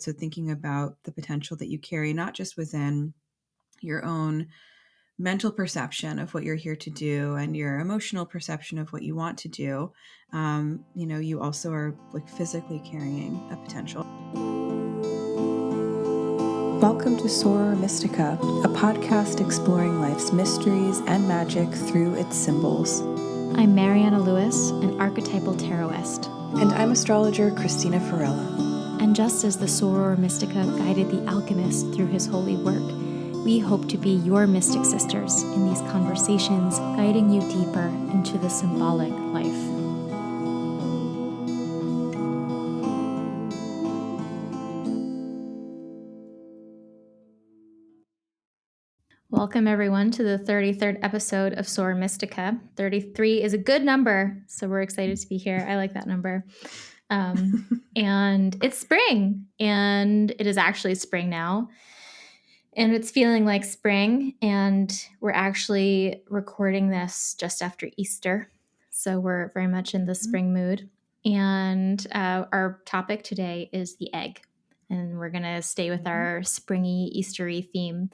So thinking about the potential that you carry, not just within your own mental perception of what you're here to do and your emotional perception of what you want to do, you also are like physically carrying a potential. Welcome to Soror Mystica, a podcast exploring life's mysteries and magic through its symbols. I'm Mariana Lewis, an archetypal tarotist. And I'm astrologer Christina Farella. And just as the Soror Mystica guided the alchemist through his holy work, we hope to be your mystic sisters in these conversations, guiding you deeper into the symbolic life. Welcome, everyone, to the 33rd episode of Soror Mystica. 33 is a good number, so we're excited to be here. I like that number. And it's spring, and it is actually spring now. And it's feeling like spring, and we're actually recording this just after Easter. So we're very much in the spring mood. And our topic today is the egg. And we're going to stay with our springy, Eastery theme.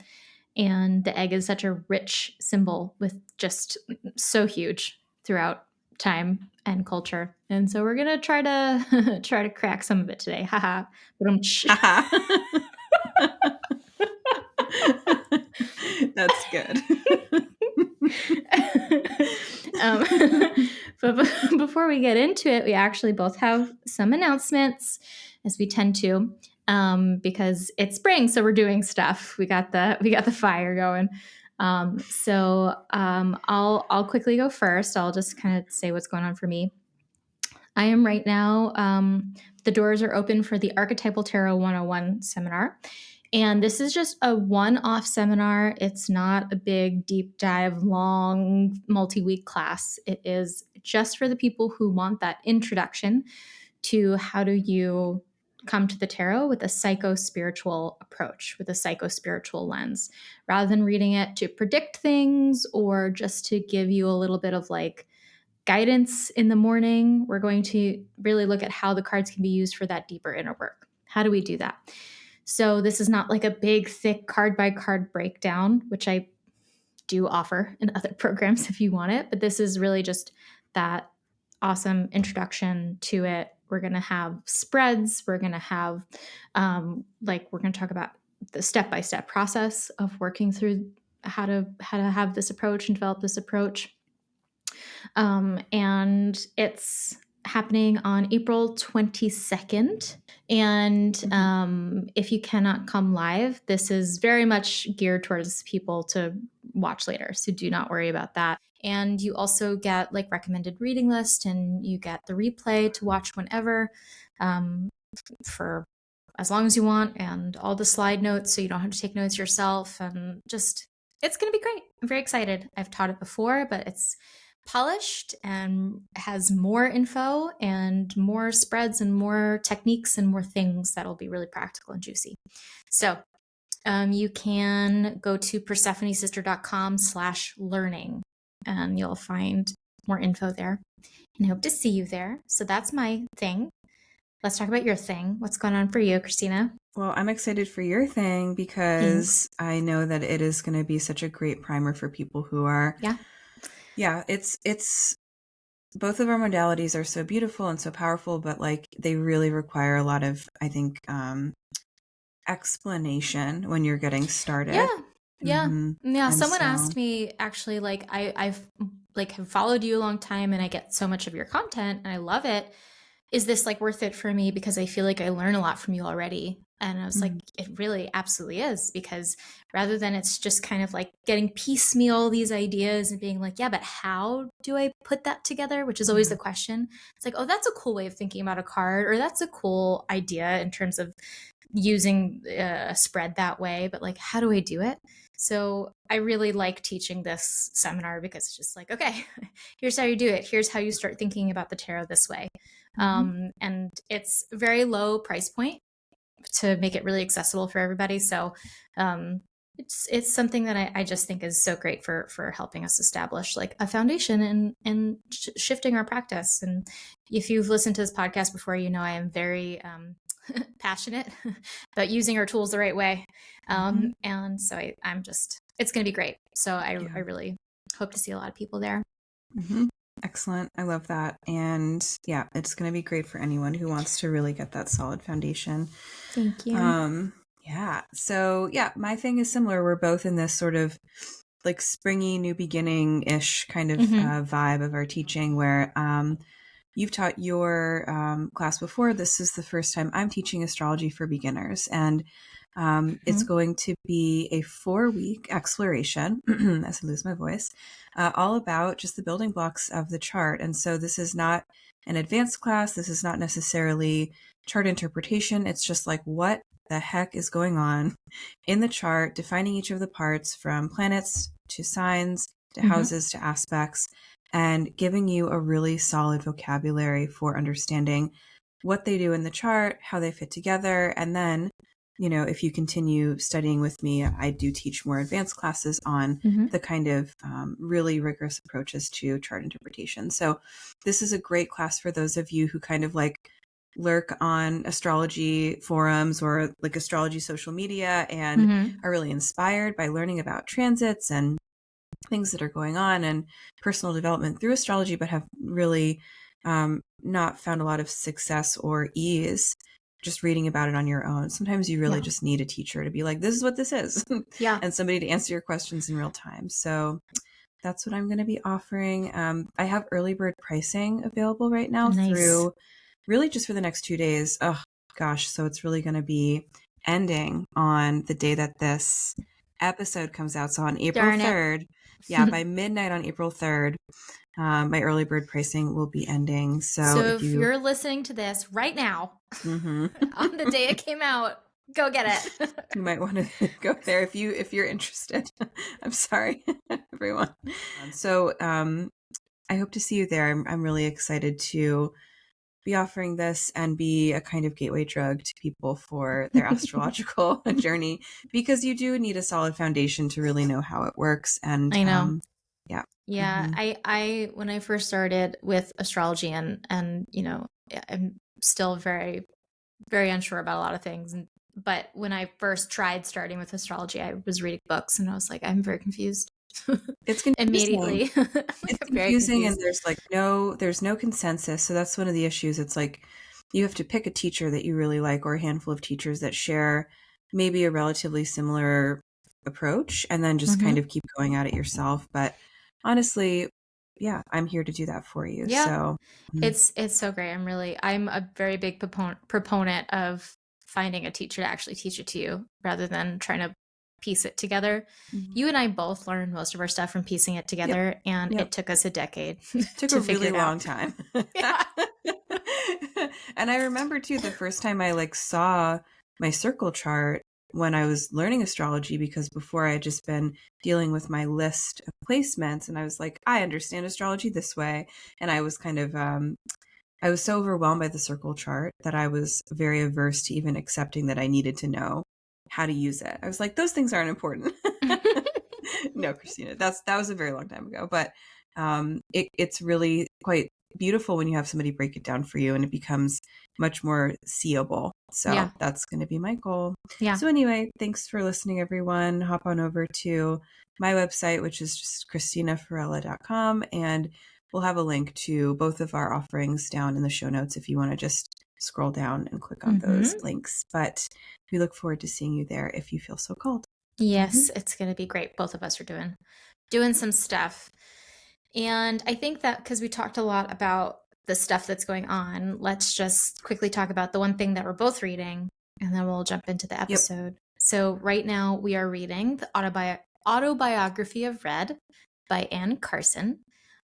And the egg is such a rich symbol with just so huge throughout time and culture. And so we're going to try to crack some of it today. Haha. That's good. But before we get into it, we actually both have some announcements, as we tend to, because it's spring, so we're doing stuff. We got the fire going. I'll quickly go first. I'll just kind of say what's going on for me. I am right now. The doors are open for the Archetypal Tarot 101 seminar. And this is just a one-off seminar. It's not a big, deep dive, long, multi-week class. It is just for the people who want that introduction to how do you come to the tarot with a psycho-spiritual approach, with a psycho-spiritual lens, rather than reading it to predict things or just to give you a little bit of like guidance in the morning. We're going to really look at how the cards can be used for that deeper inner work. How do we do that? So this is not like a big, thick card by card breakdown, which I do offer in other programs if you want it. But this is really just that awesome introduction to it. We're going to have spreads. We're going to have, we're going to talk about the step-by-step process of working through how to have this approach and develop this approach. And it's happening on April 22nd. And if you cannot come live, this is very much geared towards people to watch later. So do not worry about that. And you also get like recommended reading list, and you get the replay to watch whenever for as long as you want, and all the slide notes so you don't have to take notes yourself. And just, it's going to be great. I'm very excited. I've taught it before, but it's polished and has more info and more spreads and more techniques and more things that'll be really practical and juicy. So you can go to persephonessister.com/learning and you'll find more info there. And I hope to see you there. So that's my thing. Let's talk about your thing. What's going on for you, Christina? Well, I'm excited for your thing because I know that it is going to be such a great primer for people who are it's both of our modalities are so beautiful and so powerful, but like they really require a lot of, I think, explanation when you're getting started. Yeah. Someone asked me actually, like I've like have followed you a long time and I get so much of your content and I love it. Is this like worth it for me? Because I feel like I learn a lot from you already. And I was like, it really absolutely is, because rather than it's just kind of like getting piecemeal these ideas and being like, yeah, but how do I put that together? Which is always the question. It's like, oh, that's a cool way of thinking about a card, or that's a cool idea in terms of using a spread that way. But like, how do I do it? So I really like teaching this seminar because it's just like, okay, here's how you do it. Here's how you start thinking about the tarot this way. And it's very low price point to make it really accessible for everybody. So it's something that I just think is so great for helping us establish like a foundation and shifting our practice. And if you've listened to this podcast before, you know I am very passionate about using our tools the right way. Mhm. And so it's going to be great. So I Yeah. really hope to see a lot of people there. Mhm. Excellent. I love that. And yeah, it's going to be great for anyone who wants to really get that solid foundation. Thank you. Yeah. So yeah, my thing is similar. We're both in this sort of like springy new beginning ish kind of Mm-hmm. vibe of our teaching where you've taught your class before. This is the first time I'm teaching astrology for beginners. And it's Mm-hmm. going to be a 4-week exploration, as I lose my voice, all about just the building blocks of the chart. And so this is not an advanced class. This is not necessarily chart interpretation. It's just like what the heck is going on in the chart, defining each of the parts from planets to signs to Mm-hmm. houses to aspects, and giving you a really solid vocabulary for understanding what they do in the chart, how they fit together. And then, if you continue studying with me, I do teach more advanced classes on Mm-hmm. the kind of really rigorous approaches to chart interpretation. So this is a great class for those of you who kind of like lurk on astrology forums or like astrology social media and Mm-hmm. are really inspired by learning about transits and things that are going on and personal development through astrology, but have really not found a lot of success or ease just reading about it on your own. Sometimes you really Yeah. just need a teacher to be like, this is what this is, Yeah. and somebody to answer your questions in real time. So that's what I'm going to be offering. I have early bird pricing available right now Nice. through really just for the next 2 days. Oh, gosh. So it's really going to be ending on the day that this episode comes out. So on April Darn it. 3rd, yeah, by midnight on April 3rd, my early bird pricing will be ending. So So if if you, you're listening to this right now, mhm. on the day it came out, go get it. You might want to go there if you're interested. I'm sorry, everyone. So I hope to see you there. I'm really excited to be offering this and be a kind of gateway drug to people for their astrological journey, because you do need a solid foundation to really know how it works. And I know. yeah. Yeah, Hmm. I when I first started with astrology and I'm still very very unsure about a lot of things but when I first tried starting with astrology, I was reading books and I was like, I'm very confused. It's confusing. Immediately. I'm It's very confusing, and confused. there's no consensus. So that's one of the issues. It's like you have to pick a teacher that you really like, or a handful of teachers that share maybe a relatively similar approach, and then just kind Hmm. of keep going at it yourself. But honestly, yeah, I'm here to do that for you. Yeah, So mm, it's so great. I'm a very big proponent of finding a teacher to actually teach it to you rather than trying to piece it together. mm, You and I both learned most of our stuff from piecing it yep, together, and yep. it took us a decade Took a to figure really it long out. time. Yeah. And I remember too the first time I like saw my circle chart when I was learning astrology, because before I had just been dealing with my list of placements, and I was like, I understand astrology this way. And I was kind of I was so overwhelmed by the circle chart that I was very averse to even accepting that I needed to know how to use it. I was like, those things aren't important. No, Christina, that was a very long time ago, but it's really quite beautiful when you have somebody break it down for you and it becomes much more seeable. So Yeah. that's going to be my goal. Yeah. So anyway, thanks for listening, everyone. Hop on over to my website, which is just christinafarella.com, and we'll have a link to both of our offerings down in the show notes if you want to just scroll down and click on those Hmm. links. But we look forward to seeing you there if you feel so called. Yes, Mhm. it's going to be great. Both of us are doing some stuff. And I think that because we talked a lot about the stuff that's going on, let's just quickly talk about the one thing that we're both reading, and then we'll jump into the Yep. episode. So, right now, we are reading the Autobiography of Red by Anne Carson.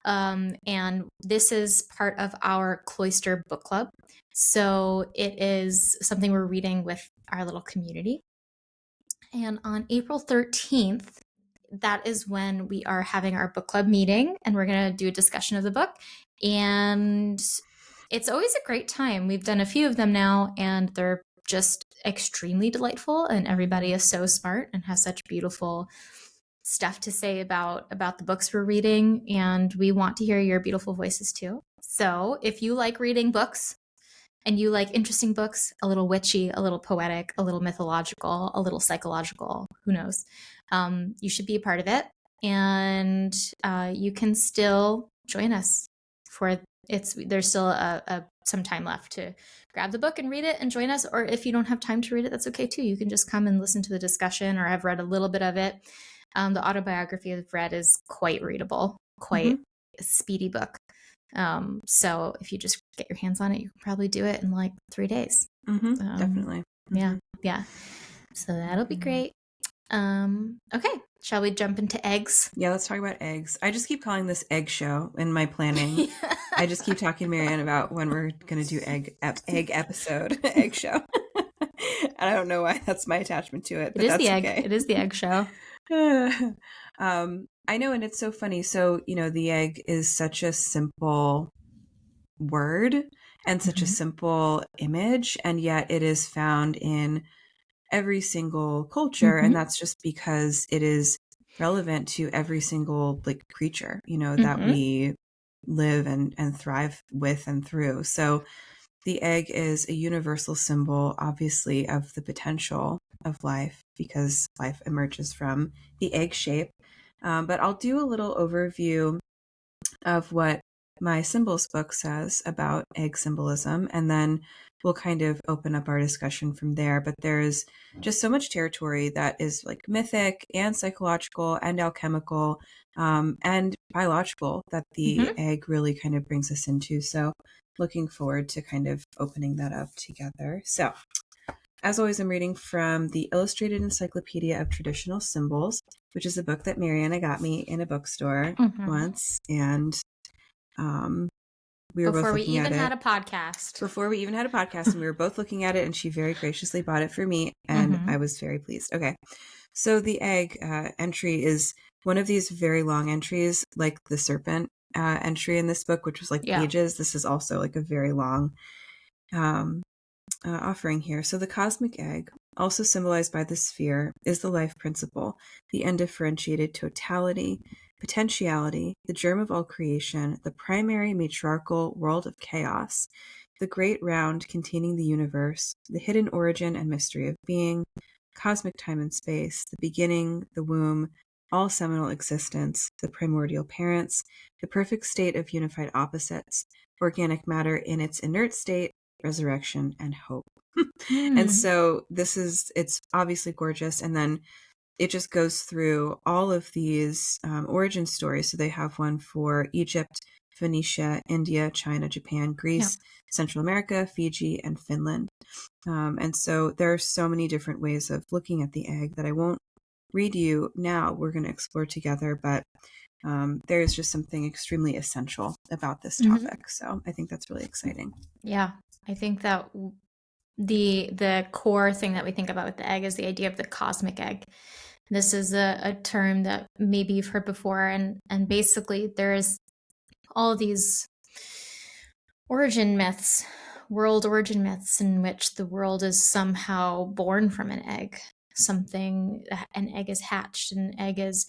And this is part of our Cloister book club. So, it is something we're reading with our little community. And on April 13th, that is when we are having our book club meeting and we're going to do a discussion of the book. And it's always a great time. We've done a few of them now and they're just extremely delightful, and everybody is so smart and has such beautiful stuff to say about the books we're reading, and we want to hear your beautiful voices too. So, if you like reading books, and you like interesting books, a little witchy, a little poetic, a little mythological, a little psychological, who knows, you should be a part of it. And you can still join us for there's still some time left to grab the book and read it and join us. Or if you don't have time to read it, that's okay too. You can just come and listen to the discussion, or I've read a little bit of it. The autobiography I've read is quite readable, quite a speedy book. So if you just get your hands on it, you can probably do it in like 3 days. Definitely. Yeah. So that'll be great. Okay. Shall we jump into eggs? Yeah, let's talk about eggs. I just keep calling this egg show in my planning. I just keep talking to Marianne about when we're going to do egg episode, egg show. And I don't know why that's my attachment to it, but that's okay. It is the egg show. I know, and it's so funny. So, the egg is such a simple word and such a simple image, and yet it is found in every single culture, and that's just because it is relevant to every single creature, that we live and thrive with and through. So the egg is a universal symbol, obviously, of the potential of life, because life emerges from the egg shape. But I'll do a little overview of what my symbols book says about egg symbolism, and then we'll kind of open up our discussion from there. But there's just so much territory that is mythic and psychological and alchemical and biological that the egg really kind of brings us into. So looking forward to kind of opening that up together. So as always, I'm reading from the Illustrated Encyclopedia of Traditional Symbols, which is a book that Mariana got me in a bookstore once. And we were both looking at it. Before we even had a podcast, and we were both looking at it, and she very graciously bought it for me, and I was very pleased. Okay. So the egg entry is one of these very long entries, like the serpent entry in this book, which was pages. This is also a very long offering here. So the cosmic egg, also symbolized by the sphere, is the life principle, the undifferentiated totality, potentiality, the germ of all creation, the primary matriarchal world of chaos, the great round containing the universe, the hidden origin and mystery of being, cosmic time and space, the beginning, the womb, all seminal existence, the primordial parents, the perfect state of unified opposites, organic matter in its inert state, resurrection, and hope. And so it's obviously gorgeous. And then it just goes through all of these origin stories. So they have one for Egypt, Phoenicia, India, China, Japan, Greece, Central America, Fiji, and Finland. And so there are so many different ways of looking at the egg that I won't read you now. We're going to explore together, but there is just something extremely essential about this topic. So I think that's really exciting. Yeah, I think that the core thing that we think about with the egg is the idea of the cosmic egg. This is a term that maybe you've heard before, and basically there's all these world origin myths in which the world is somehow born from an egg. An egg is hatched, an egg is,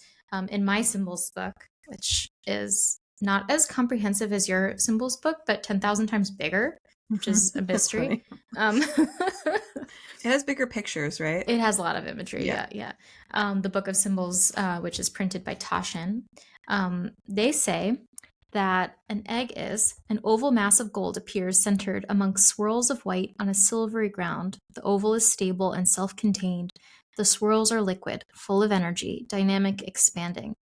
in my symbols book, which is not as comprehensive as your symbols book, but 10,000 times bigger, which is a mystery. It has bigger pictures, right? It has a lot of imagery. Yeah. The Book of Symbols, which is printed by Toshin, they say that an egg is an oval mass of gold appears centered amongst swirls of white on a silvery ground. The oval is stable and self-contained. The swirls are liquid, full of energy, dynamic, expanding.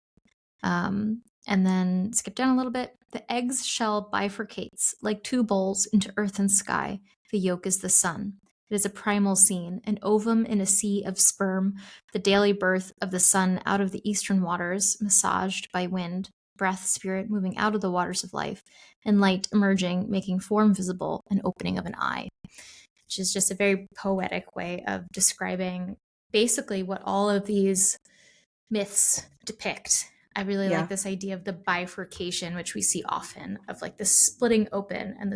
And then skip down a little bit. The egg's shell bifurcates like two bowls into earth and sky. The yolk is the sun. It is a primal scene, an ovum in a sea of sperm, the daily birth of the sun out of the eastern waters, massaged by wind, breath, spirit moving out of the waters of life, and light emerging, making form visible, an opening of an eye, which is just a very poetic way of describing basically what all of these myths depict. I really like this idea of the bifurcation, which we see often, of the splitting open, and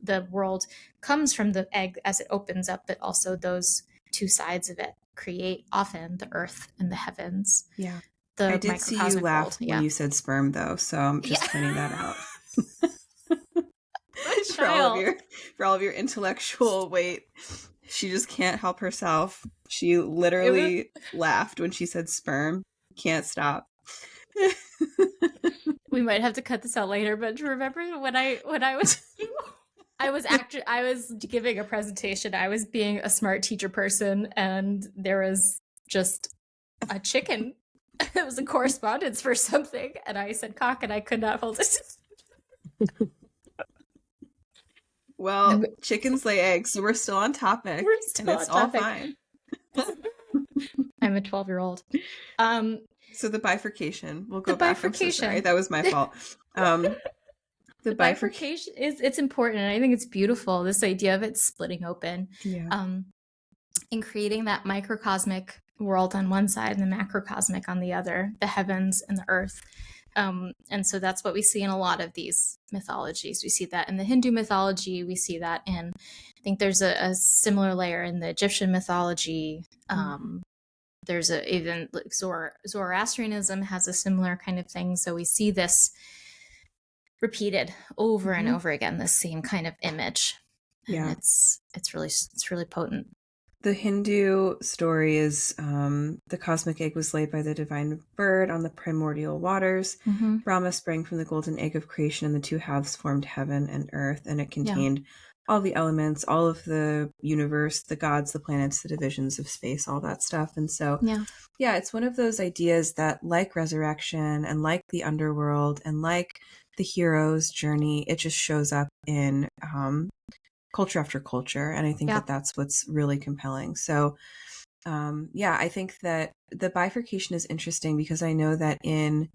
the world comes from the egg as it opens up, but also those two sides of it create often the earth and the heavens. Yeah. I did see you laugh when you said sperm, though, so I'm just pointing that out. for all of your intellectual weight. She just can't help herself. She literally laughed when she said sperm. Can't stop. We might have to cut this out later, but remember when I was I was giving a presentation. I was being a smart teacher person, and there was just a chicken. It was a correspondence for something, and I said cock, and I could not hold it. Well, chickens lay eggs, so we're still on topic. We're still and it's all fine. I'm a 12-year-old. So the bifurcation. We'll go back. I'm so sorry. That was my fault. The bifurcation it's important, and I think it's beautiful, this idea of it splitting open. Yeah. And creating that microcosmic world on one side and the macrocosmic on the other, the heavens and the earth. And so that's what we see in a lot of these mythologies. We see that in the Hindu mythology. We see that in, I think there's a similar layer in the Egyptian mythology. There's even like Zoroastrianism has a similar kind of thing. So we see this repeated over and over again, the same kind of image. And it's really potent. The Hindu story is the cosmic egg was laid by the divine bird on the primordial waters. Brahma sprang from the golden egg of creation, and the two halves formed heaven and earth, and it contained all the elements, all of the universe, the gods, the planets, the divisions of space, all that stuff. And so, it's one of those ideas that, like resurrection and like the underworld and like the hero's journey, it just shows up in culture after culture. And I think that that's what's really compelling. So, I think that the bifurcation is interesting because I know that in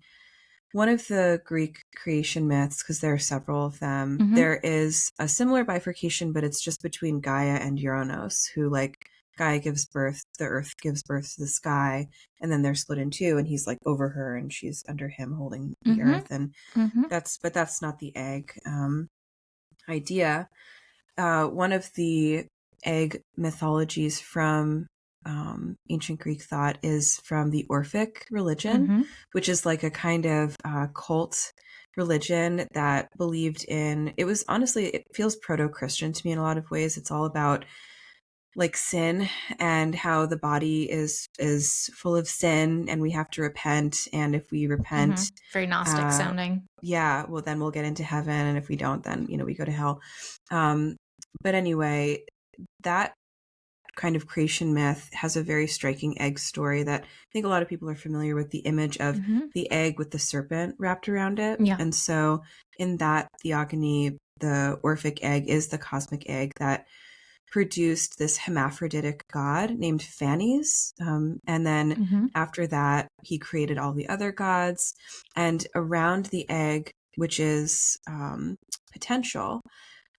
one of the Greek creation myths, because there are several of them, there is a similar bifurcation, but it's just between Gaia and Uranus, who, like, Gaia gives birth, the earth gives birth to the sky, and then they're split in two, and he's like over her and she's under him holding the earth. And that's not the egg idea. One of the egg mythologies from ancient Greek thought is from the Orphic religion, which is like a kind of cult religion that believed in, it was honestly, it feels proto-Christian to me in a lot of ways. It's all about like sin and how the body is full of sin and we have to repent. And if we repent, very Gnostic sounding. Yeah, well, then we'll get into heaven. And if we don't, then, we go to hell. But anyway, that kind of creation myth has a very striking egg story that I think a lot of people are familiar with, the image of the egg with the serpent wrapped around it. And so in that theogony, the Orphic egg is the cosmic egg that produced this hermaphroditic god named Phanes. And then after that, he created all the other gods. And around the egg, which is potential,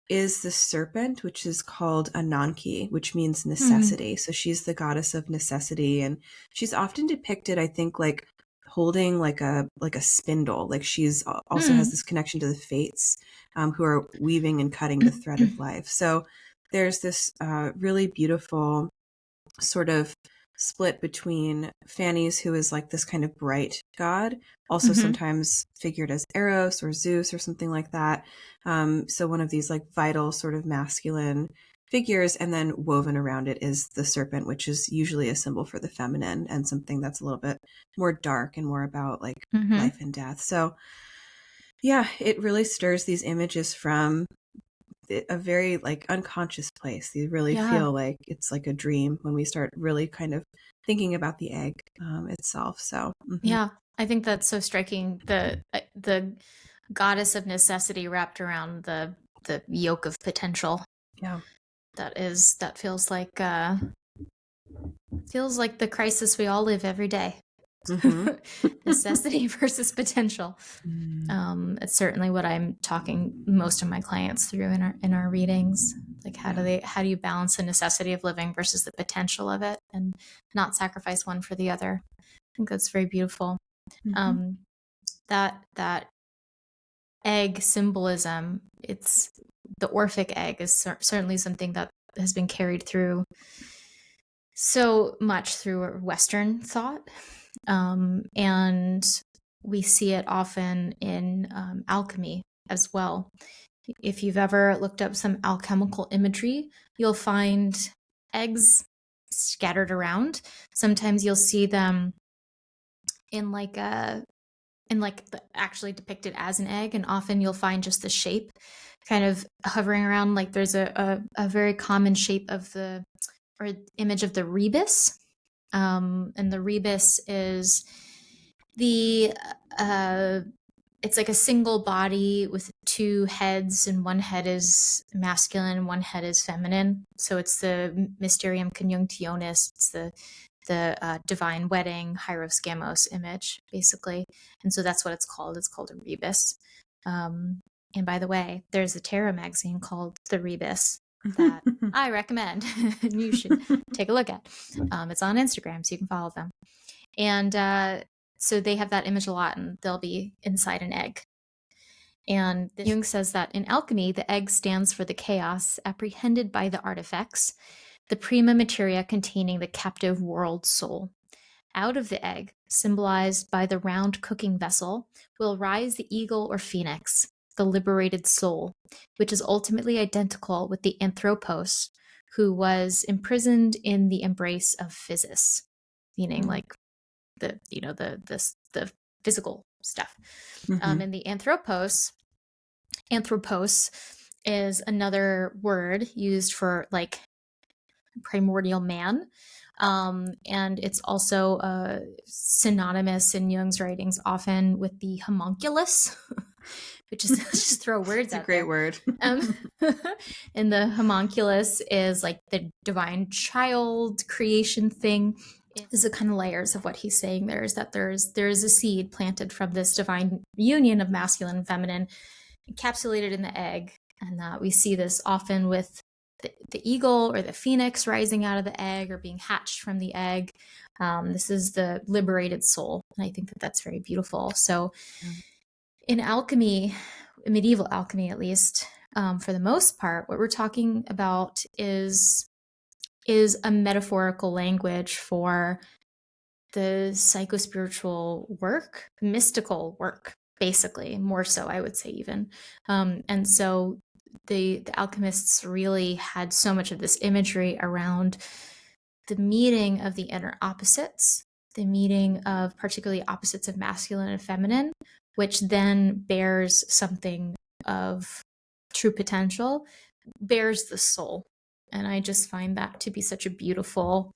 is the serpent, which is called Ananke, which means necessity. So she's the goddess of necessity, and she's often depicted, I think, like holding like a spindle. Like she's also has this connection to the fates, who are weaving and cutting the thread of life. So there's this really beautiful sort of split between Phanes, who is like this kind of bright god, also sometimes figured as Eros or Zeus or something like that. So one of these like vital sort of masculine figures, and then woven around it is the serpent, which is usually a symbol for the feminine and something that's a little bit more dark and more about like life and death. So it really stirs these images from a very like unconscious place. You really feel like it's like a dream when we start really kind of thinking about the egg itself. So I think that's so striking. The goddess of necessity wrapped around the yoke of potential. That feels like the crisis we all live every day. Necessity versus potential. It's certainly what I'm talking most of my clients through in our readings. Like how do you balance the necessity of living versus the potential of it, and not sacrifice one for the other? I think that's very beautiful. That egg symbolism, it's the Orphic egg is certainly something that has been carried through so much through Western thought. And we see it often in alchemy as well. If you've ever looked up some alchemical imagery, you'll find eggs scattered around. Sometimes you'll see them in actually depicted as an egg, and often you'll find just the shape kind of hovering around. Like there's a very common shape of the or image of the rebus, and the rebus is the it's like a single body with two heads, and one head is masculine, one head is feminine. So it's the Mysterium Conjunctionis. It's the divine wedding, Hyros Gamos image, basically. And so that's what it's called. It's called a rebus. And by the way, there's a tarot magazine called The Rebus that I recommend you should take a look at. It's on Instagram, so you can follow them. And so they have that image a lot, and they'll be inside an egg. And Jung says that in alchemy, the egg stands for the chaos apprehended by the artifacts, the prima materia containing the captive world soul. Out of the egg, symbolized by the round cooking vessel, will rise the eagle or phoenix, the liberated soul, which is ultimately identical with the anthropos, who was imprisoned in the embrace of physis, meaning like the physical stuff. And the anthropos is another word used for like primordial man. And it's also synonymous in Jung's writings often with the homunculus, which is let's just throw words out there. Great word. And the homunculus is like the divine child creation thing. There's the kind of layers of what he's saying there is that there's a seed planted from this divine union of masculine and feminine encapsulated in the egg. And we see this often with the eagle or the phoenix rising out of the egg or being hatched from the egg. This is the liberated soul. And I think that that's very beautiful. So in alchemy, medieval alchemy at least, for the most part, what we're talking about is a metaphorical language for the psychospiritual work, mystical work, basically, more so, I would say even. And so the alchemists really had so much of this imagery around the meeting of the inner opposites, the meeting of particularly opposites of masculine and feminine, which then bears something of true potential, bears the soul. And I just find that to be such a beautiful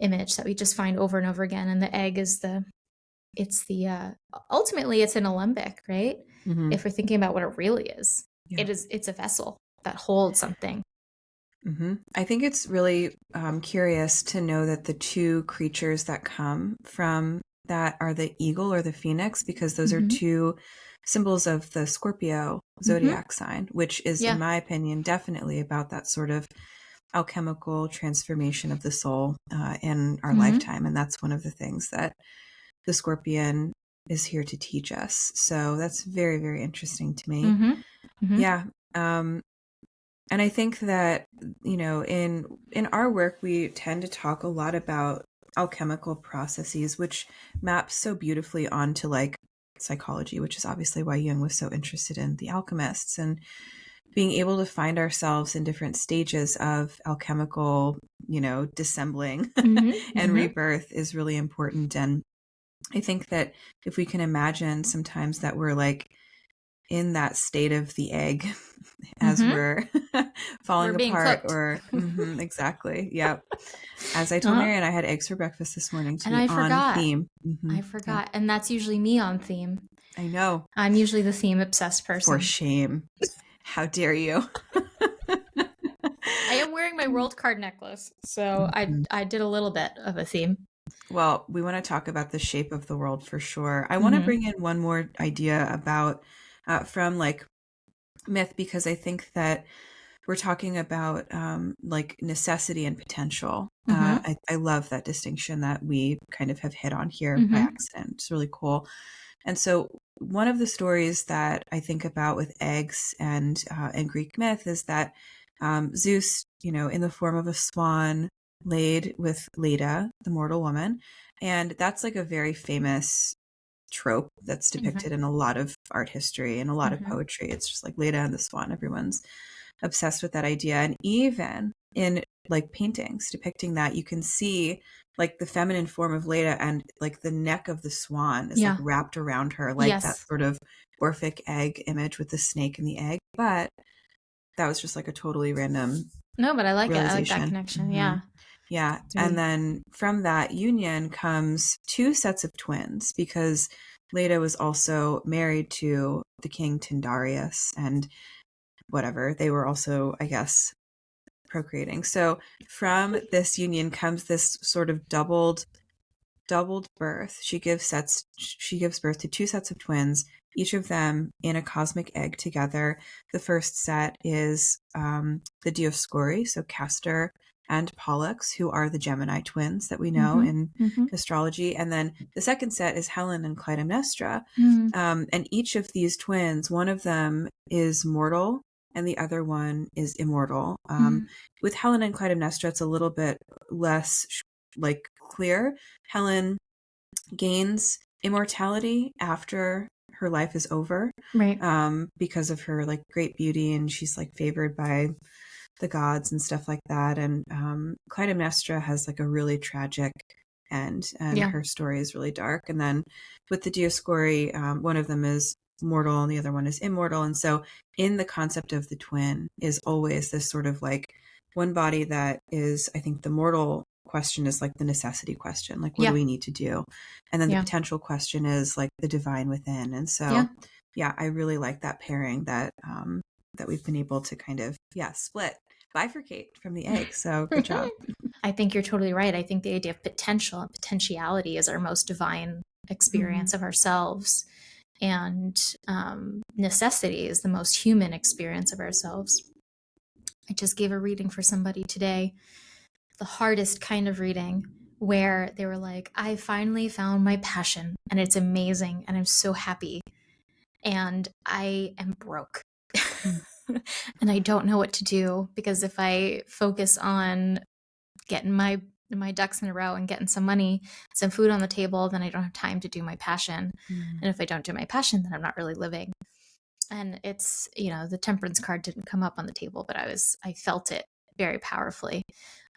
image that we just find over and over again. And the egg is ultimately it's an alembic, right? If we're thinking about what it really is, it's a vessel that holds something. I think it's really curious to know that the two creatures that come from that are the eagle or the phoenix, because those are two symbols of the Scorpio zodiac sign, which is, in my opinion, definitely about that sort of alchemical transformation of the soul in our lifetime. And that's one of the things that the Scorpion is here to teach us. So that's very, very interesting to me. Yeah. And I think that, you know, in our work, we tend to talk a lot about alchemical processes, which maps so beautifully onto like psychology, which is obviously why Jung was so interested in the alchemists, and being able to find ourselves in different stages of alchemical, you know, dissembling and rebirth is really important. And I think that if we can imagine sometimes that we're like in that state of the egg as we're falling apart cooked. or exactly. Yep. As I told Marianne, I had eggs for breakfast this morning to be on theme. I forgot. And that's usually me on theme. I know. I'm usually the theme obsessed person. For shame. How dare you? I am wearing my world card necklace, so I did a little bit of a theme. Well, we want to talk about the shape of the world for sure. I want to bring in one more idea about from like myth, because I think that we're talking about like necessity and potential. I love that distinction that we kind of have hit on here by accident. It's really cool. And so one of the stories that I think about with eggs and Greek myth is that Zeus, you know, in the form of a swan, laid with Leda, the mortal woman. And that's like a very famous trope that's depicted in a lot of art history and a lot of poetry. It's just like Leda and the Swan. Everyone's obsessed with that idea. And even in like paintings depicting that, you can see like the feminine form of Leda, and like the neck of the swan is like wrapped around her, like that sort of Orphic egg image with the snake and the egg. But that was just like a totally random No, but I like it. I like that realization. connection. Yeah. Yeah. And then from that union comes two sets of twins, because Leda was also married to the king Tyndareus, and whatever, they were also, I guess, procreating. So from this union comes this sort of doubled birth. She gives birth to two sets of twins, each of them in a cosmic egg together. The first set is the Dioscuri, so Castor and Pollux, who are the Gemini twins that we know in astrology. And then the second set is Helen and Clytemnestra. And each of these twins, one of them is mortal and the other one is immortal. With Helen and Clytemnestra, it's a little bit less like clear. Helen gains immortality after her life is over, right? Because of her like great beauty, and she's like favored by the gods and stuff like that. And Clytemnestra has like a really tragic end, and her story is really dark. And then with the Dioscuri, one of them is mortal and the other one is immortal. And so in the concept of the twin is always this sort of like one body that is, I think the mortal question is like the necessity question, like what do we need to do? And then the potential question is like the divine within. And so I really like that pairing that that we've been able to kind of split, bifurcate from the egg. So good job. I think you're totally right. I think the idea of potential and potentiality is our most divine experience of ourselves, and necessity is the most human experience of ourselves. I just gave a reading for somebody today, the hardest kind of reading, where they were like, I finally found my passion and it's amazing and I'm so happy, and I am broke. And I don't know what to do, because if I focus on getting my ducks in a row and getting some money, some food on the table, then I don't have time to do my passion. And if I don't do my passion, then I'm not really living. And it's, the Temperance card didn't come up on the table, but I felt it very powerfully.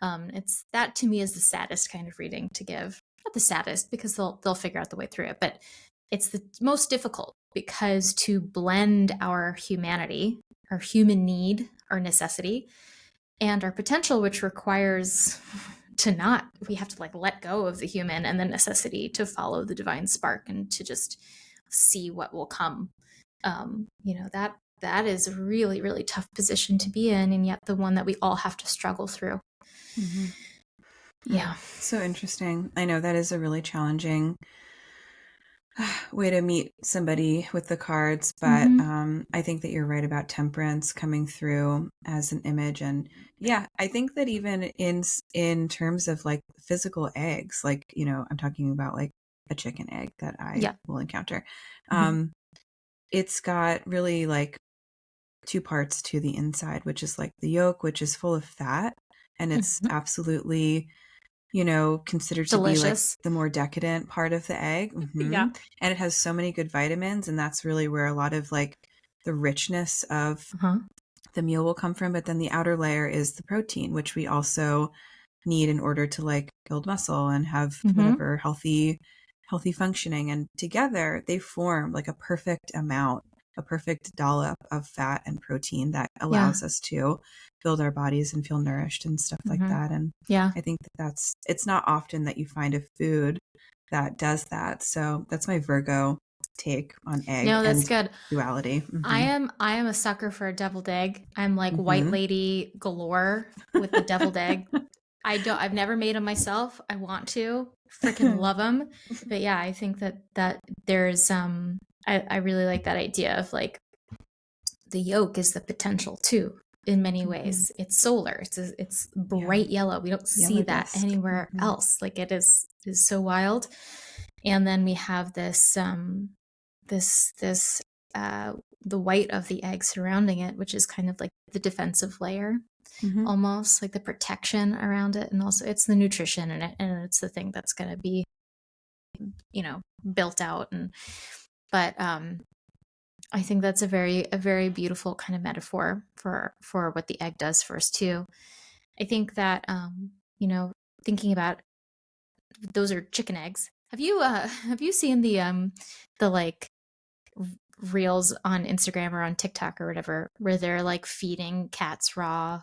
It's that, to me, is the saddest kind of reading to give. Not the saddest, because they'll figure out the way through it, but it's the most difficult, because to blend our humanity, our human need, our necessity, and our potential, which requires we have to like let go of the human and the necessity to follow the divine spark and to just see what will come. That is a really, really tough position to be in, and yet the one that we all have to struggle through. Yeah. So interesting. I know that is a really challenging way to meet somebody with the cards, but I think that you're right about temperance coming through as an image. And I think that even in terms of like physical eggs, like, I'm talking about like a chicken egg that I will encounter. It's got really like two parts to the inside, which is like the yolk, which is full of fat, and it's absolutely considered delicious, to be like the more decadent part of the egg. And it has so many good vitamins, and that's really where a lot of like the richness of the meal will come from. But then the outer layer is the protein, which we also need in order to like build muscle and have whatever healthy functioning. And together they form like a perfect amount, a perfect dollop of fat and protein that allows us to build our bodies and feel nourished and stuff like that. And I think it's not often that you find a food that does that. So that's my Virgo take on egg. No, that's good. Duality. I am a sucker for a deviled egg. I'm like white lady galore with the deviled egg. I've never made them myself. I want to. Freaking love them. But I think that there's I really like that idea of like the yolk is the potential too, in many ways. It's solar. It's bright yellow. We don't see that anywhere else. Like it is so wild. And then we have this the white of the egg surrounding it, which is kind of like the defensive layer, almost like the protection around it. And also it's the nutrition in it, and it's the thing that's going to be built out. But I think that's a very beautiful kind of metaphor for what the egg does for us too. I think that thinking about, those are chicken eggs. Have you seen the like reels on Instagram or on TikTok or whatever, where they're like feeding cats raw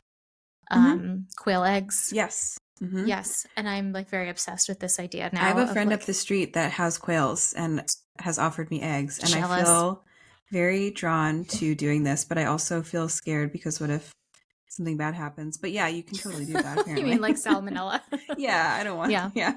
Mm-hmm. quail eggs? Yes. Mm-hmm. Yes, and I'm like very obsessed with this idea I have now a of friend up like the street that has quails and has offered me eggs, and I jealous. feel very drawn to doing this, but I also feel scared because what if something bad happens? But yeah, you can totally do that You mean apparently. like salmonella? Yeah, I don't want, Yeah. yeah.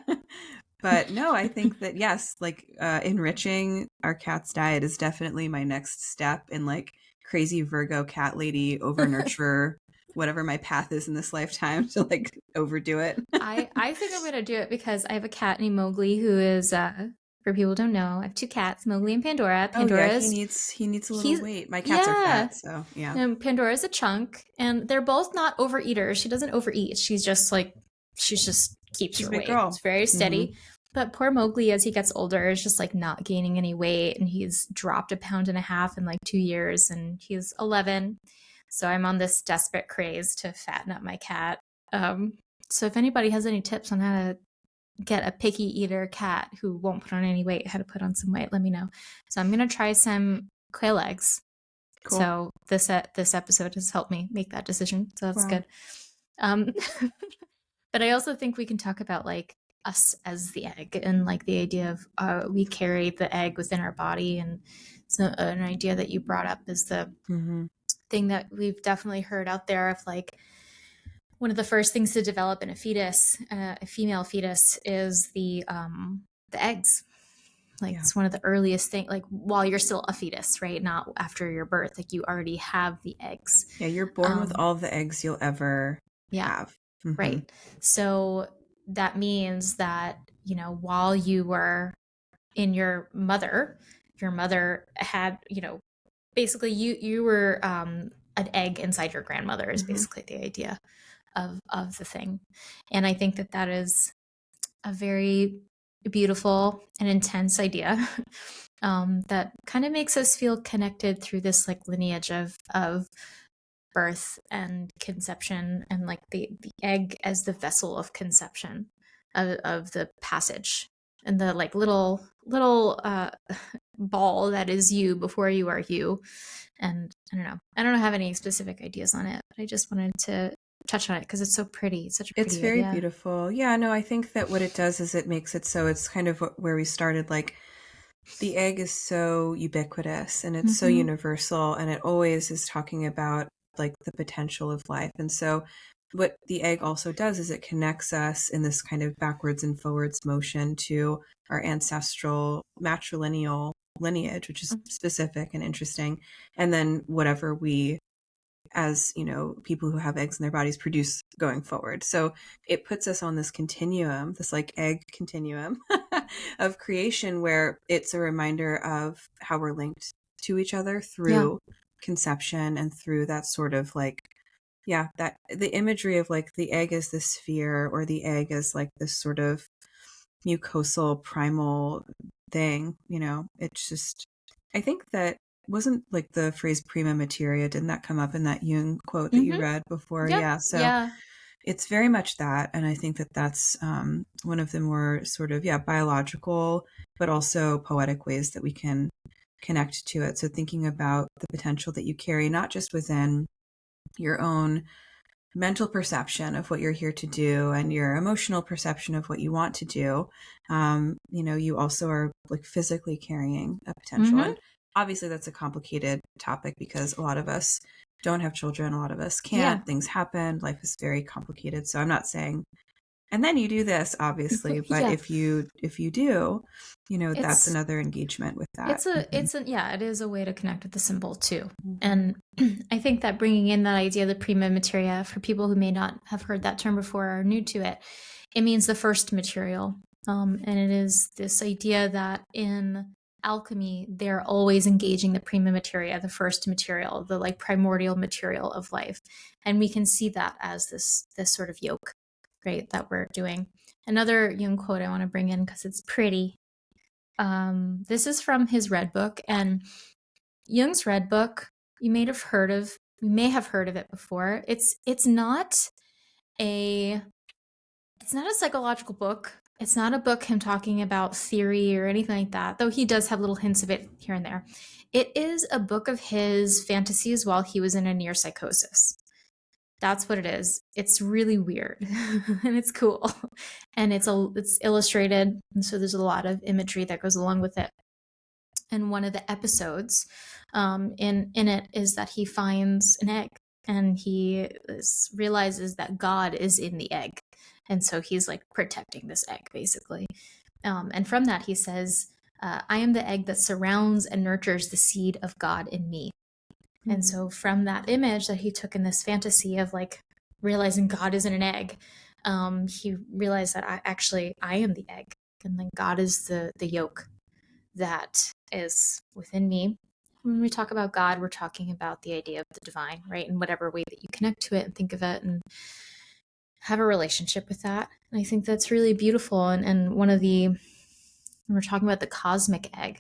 But no, I think that yes, like enriching our cat's diet is definitely my next step in like crazy Virgo cat lady over nurturer, whatever my path is in this lifetime to like overdo it. I think I'm gonna do it because I have a cat named Mowgli who is for people who don't know, I have two cats, Mowgli and Pandora. Oh yeah, Pandora's he needs a little he's weight. My cats are yeah. fat, so yeah. And Pandora's a chunk, and they're both not overeaters. She doesn't overeat. She's just keeps She's her a big weight. girl. It's very Hmm. steady. But poor Mowgli, as he gets older, is just like not gaining any weight, and he's dropped 1.5 pounds in like 2 years, and he's 11. So I'm on this desperate craze to fatten up my cat. Um, so if anybody has any tips on how to get a picky eater cat who won't put on any weight, how to put on some weight, let me know. So I'm gonna try some quail eggs. Cool. So this episode has helped me make that decision. So that's Wow. good. Um, but I also think we can talk about like us as the egg, and like the idea of we carry the egg within our body. And so an idea that you brought up is the Hmm. thing that we've definitely heard out there of like one of the first things to develop in a fetus, a female fetus, is the eggs. Like Yeah. it's one of the earliest things, like while you're still a fetus, right? Not after your birth, like you already have the eggs. Yeah, you're born with Um, all the eggs you'll ever yeah, have. Hmm. right. So that means that, while you were in your mother had, basically you were an egg inside your grandmother is Hmm. basically the idea of the thing. And I think that that is a very beautiful and intense idea that kind of makes us feel connected through this like lineage of birth and conception, and like the egg as the vessel of conception of the passage, and the like little ball that is you before you are you. And I don't have any specific ideas on it, but I just wanted to touch on it because it's so pretty. It's such a It's pretty very idea. beautiful. Yeah, no, I think that what it does is it makes it so it's kind of where we started. Like the egg is so ubiquitous and it's so Mm-hmm. universal, and it always is talking about like the potential of life. And so, what the egg also does is it connects us in this kind of backwards and forwards motion to our ancestral matrilineal lineage, which is specific and interesting. And then, whatever we as people who have eggs in their bodies produce going forward, so it puts us on this continuum, this like egg continuum of creation, where it's a reminder of how we're linked to each other Yeah. through conception and through that sort of like, yeah, that the imagery of like the egg as the sphere, or the egg as like this sort of mucosal primal thing. It's just, I think that wasn't like the phrase prima materia, didn't that come up in that Jung quote that you Mm-hmm. read before? Yep. Yeah, so Yeah. it's very much that, and I think that that's one of the more sort of, yeah, biological but also poetic ways that we can connect to it. So thinking about the potential that you carry, not just within your own mental perception of what you're here to do and your emotional perception of what you want to do, you also are like physically carrying a potential. Mm-hmm. And obviously that's a complicated topic because a lot of us don't have children, a lot of us Yeah. can't, things happen, life is very complicated. So I'm not saying and then you do this, obviously, but Yeah. if you do, that's It's another engagement with that. Hmm. yeah, it is a way to connect with the symbol too. Hmm. And I think that bringing in that idea of the prima materia, for people who may not have heard that term before or are new to it, it means the first material. And it is this idea that in alchemy, they're always engaging the prima materia, the first material, the like primordial material of life. And we can see that as this sort of yoke, right, that we're doing. Another Jung quote I want to bring in because it's pretty This is from his Red Book, and Jung's Red Book, you may have heard of it before. It's not a psychological book. It's not a book him talking about theory or anything like that, though he does have little hints of it here and there. It is a book of his fantasies while he was in a near psychosis. That's what it is. It's really weird and it's cool. And it's illustrated, and so there's a lot of imagery that goes along with it. And one of the episodes in it is that he finds an egg, and he realizes that God is in the egg. And so he's like protecting this egg, basically. And from that, he says, I am the egg that surrounds and nurtures the seed of God in me. Mm-hmm. And so from that image that he took in this fantasy of like realizing God is in an egg, he realized that I am the egg. And then God is the yolk that is within me. When we talk about God, we're talking about the idea of the divine, right? In whatever way that you connect to it and think of it and have a relationship with that. And I think that's really beautiful. And when we're talking about the cosmic egg,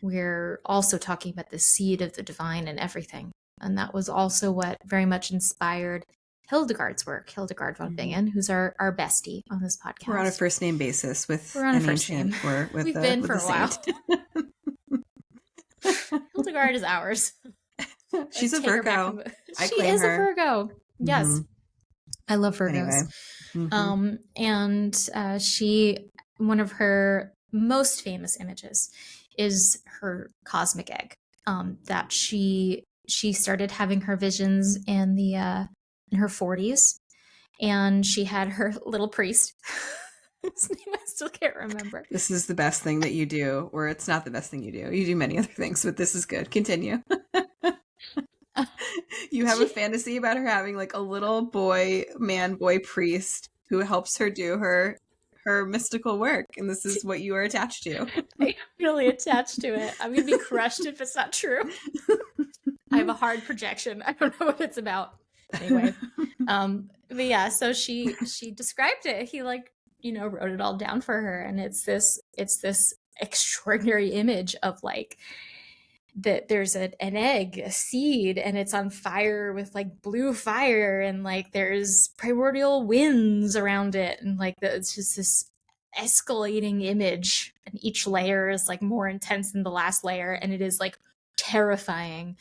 we're also talking about the seed of the divine and everything. And that was also what very much inspired Hildegard's work, Hildegard von Bingen, who's our bestie on this podcast. We're on a first name basis with an ancient or with We've been for a while. Saint. Hildegard is ours. She's a Virgo. She is a Virgo. Yes. Mm-hmm. I love Virgos. Anyway. Mm-hmm. And one of her most famous images is her cosmic egg, that she started having her visions in her 40s, and she had her little priest. His name I still can't remember. This is the best thing that you do, or it's not the best thing you do. You do many other things, but this is good. Continue. You have a fantasy about her having like a little man boy priest who helps her do her mystical work, and this is what you are attached to. I'm really attached to it. I'm gonna be crushed if it's not true. I have a hard projection. I don't know what it's about. Anyway, but yeah, so she described it. He wrote it all down for her, and it's this extraordinary image of like that there's an egg, a seed, and it's on fire with like blue fire, and like there's primordial winds around it, and like it's just this escalating image, and each layer is like more intense than the last layer, and it is like terrifying.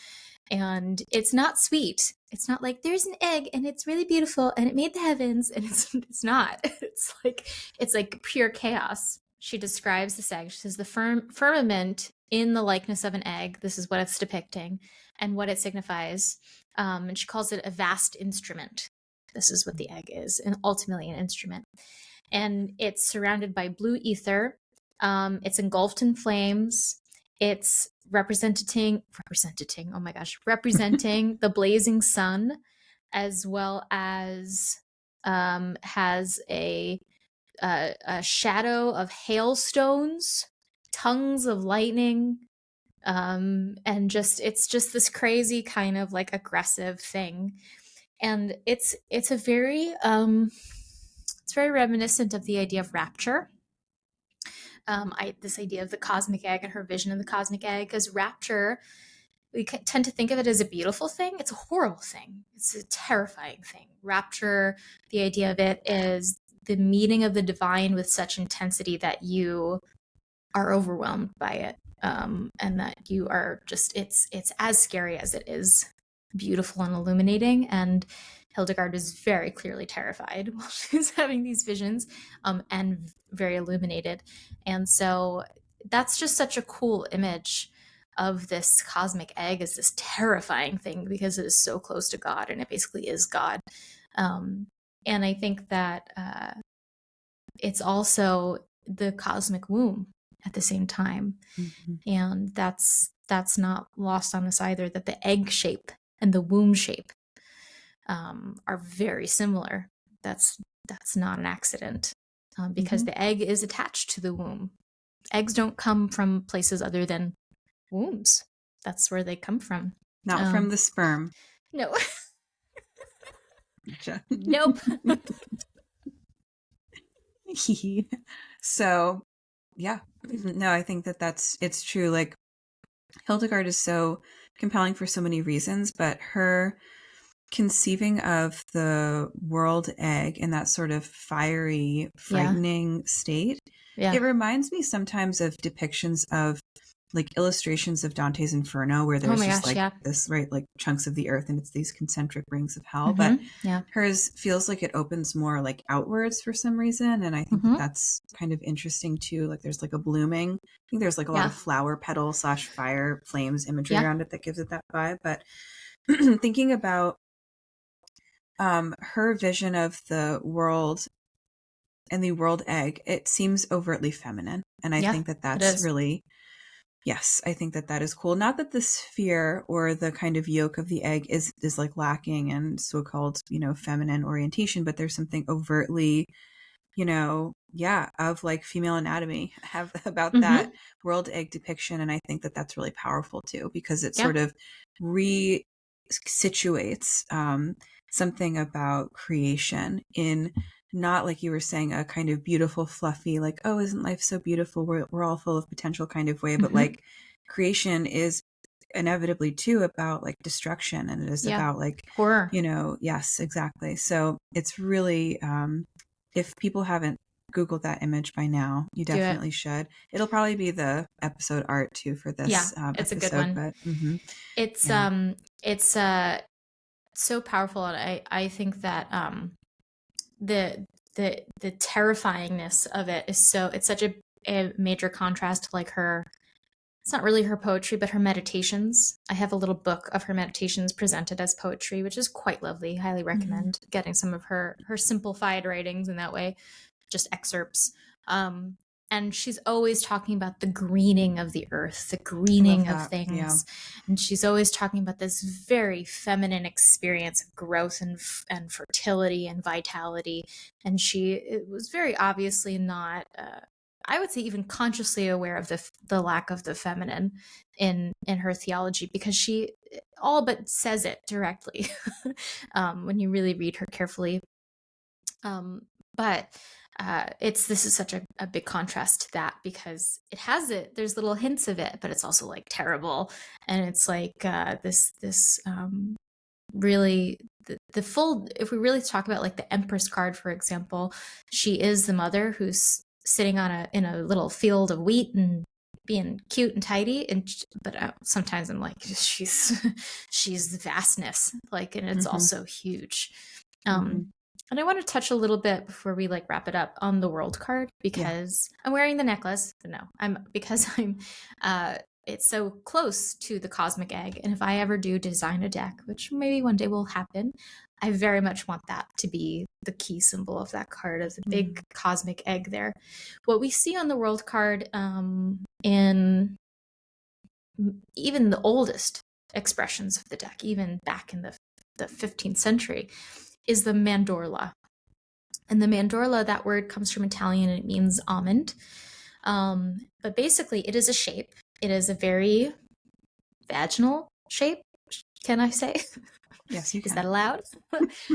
And it's not sweet. It's not like there's an egg and it's really beautiful and it made the heavens, and it's not. It's like pure chaos. She describes this egg. She says the firmament in the likeness of an egg. This is what it's depicting and what it signifies. And she calls it a vast instrument. This is what the egg is, and ultimately an instrument. And it's surrounded by blue ether. It's engulfed in flames. It's representing the blazing sun, as well as has a shadow of hailstones, tongues of lightning, and it's just this crazy kind of like aggressive thing. And it's very reminiscent of the idea of rapture. This idea of the cosmic egg and her vision of the cosmic egg, because rapture, we tend to think of it as a beautiful thing. It's a horrible thing. It's a terrifying thing. Rapture, the idea of it is the meeting of the divine with such intensity that you are overwhelmed by it, and that you are just, it's as scary as it is beautiful and illuminating. And Hildegard is very clearly terrified while she's having these visions, and very illuminated. And so that's just such a cool image of this cosmic egg as this terrifying thing, because it is so close to God, and it basically is God. And I think that it's also the cosmic womb at the same time. Mm-hmm. And that's not lost on us either, that the egg shape and the womb shape are very similar. That's not an accident, because the egg is attached to the womb. Eggs don't come from places other than wombs. That's where they come from. Not from the sperm. No. Gotcha. Nope. So Yeah. No, I think that it's true. Like, Hildegard is so compelling for so many reasons, but her conceiving of the world egg in that sort of fiery, Yeah. frightening state, Yeah. it reminds me sometimes of depictions of like illustrations of Dante's Inferno, where Oh there's my just gosh. like Yeah. this, right, like chunks of the earth and it's these concentric rings of hell. But Yeah. hers feels like it opens more like outwards for some reason. And I think that that's kind of interesting too. Like there's like a blooming, I think there's like a lot Yeah. of flower petal slash fire flames imagery Yeah. around it that gives it that vibe. But thinking about her vision of the world and the world egg, it seems overtly feminine. And I Yeah. think that It that's is. really, yes, I think that that is cool. Not that the sphere or the kind of yolk of the egg is like lacking in so-called, feminine orientation, but there's something overtly, yeah, of like female anatomy have about that world egg depiction. And I think that that's really powerful too, because it Yeah. sort of re-situates something about creation in, not like you were saying, a kind of beautiful, fluffy, like, oh, isn't life so beautiful? We're all full of potential kind of way. But like creation is inevitably too about like destruction, and it is Yeah. about like, Horror. yes, exactly. So it's really, if people haven't Googled that image by now, you Do it. definitely should. It'll probably be the episode art too for Yeah. this It's a good episode, one. but It's yeah. it's so powerful, and I think that the the terrifyingness of it is so, it's such a major contrast to like her, it's not really her poetry, but her meditations. I have a little book of her meditations presented as poetry, which is quite lovely. Highly Mhm. recommend getting some of her simplified writings in that way, just excerpts. Um, and she's always talking about the greening of the earth, the I love greening of that. Yeah. things. And she's always talking about this very feminine experience of growth and fertility and vitality. And it was very obviously not, I would say, even consciously aware of the lack of the feminine in her theology, because she all but says it directly when you really read her carefully. Um, but this is such a big contrast to that, because there's little hints of it, but it's also like terrible, and it's like this really the full, if we really talk about like the Empress card, for example, she is the mother who's sitting in a little field of wheat and being cute and tidy, but sometimes I'm like, she's the vastness, like, and it's Hmm. also huge. Hmm. And I want to touch a little bit before we like wrap it up on the world card, Yeah. because I'm wearing the necklace. But no, I'm uh it's so close to the cosmic egg, and if I ever do design a deck, which maybe one day will happen, I very much want that to be the key symbol of that card, as a big Mm. cosmic egg there. What we see on the world card, in even the oldest expressions of the deck, even back in the 15th century, is the mandorla. And the mandorla, that word comes from Italian and it means almond. But basically, it is a shape. It is a very vaginal shape. Can I say? Yes, you Is can. that allowed?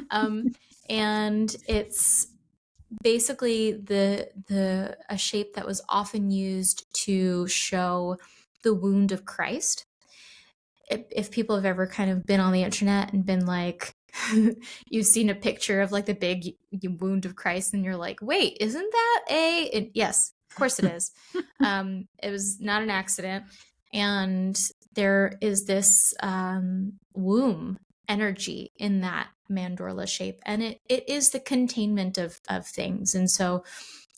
um, and it's basically the a shape that was often used to show the wound of Christ. If people have ever kind of been on the internet and been like, you've seen a picture of like the big wound of Christ, and you're like, wait, isn't that yes, of course it is. It was not an accident. And there is this womb energy in that mandorla shape, and it is the containment of things. And so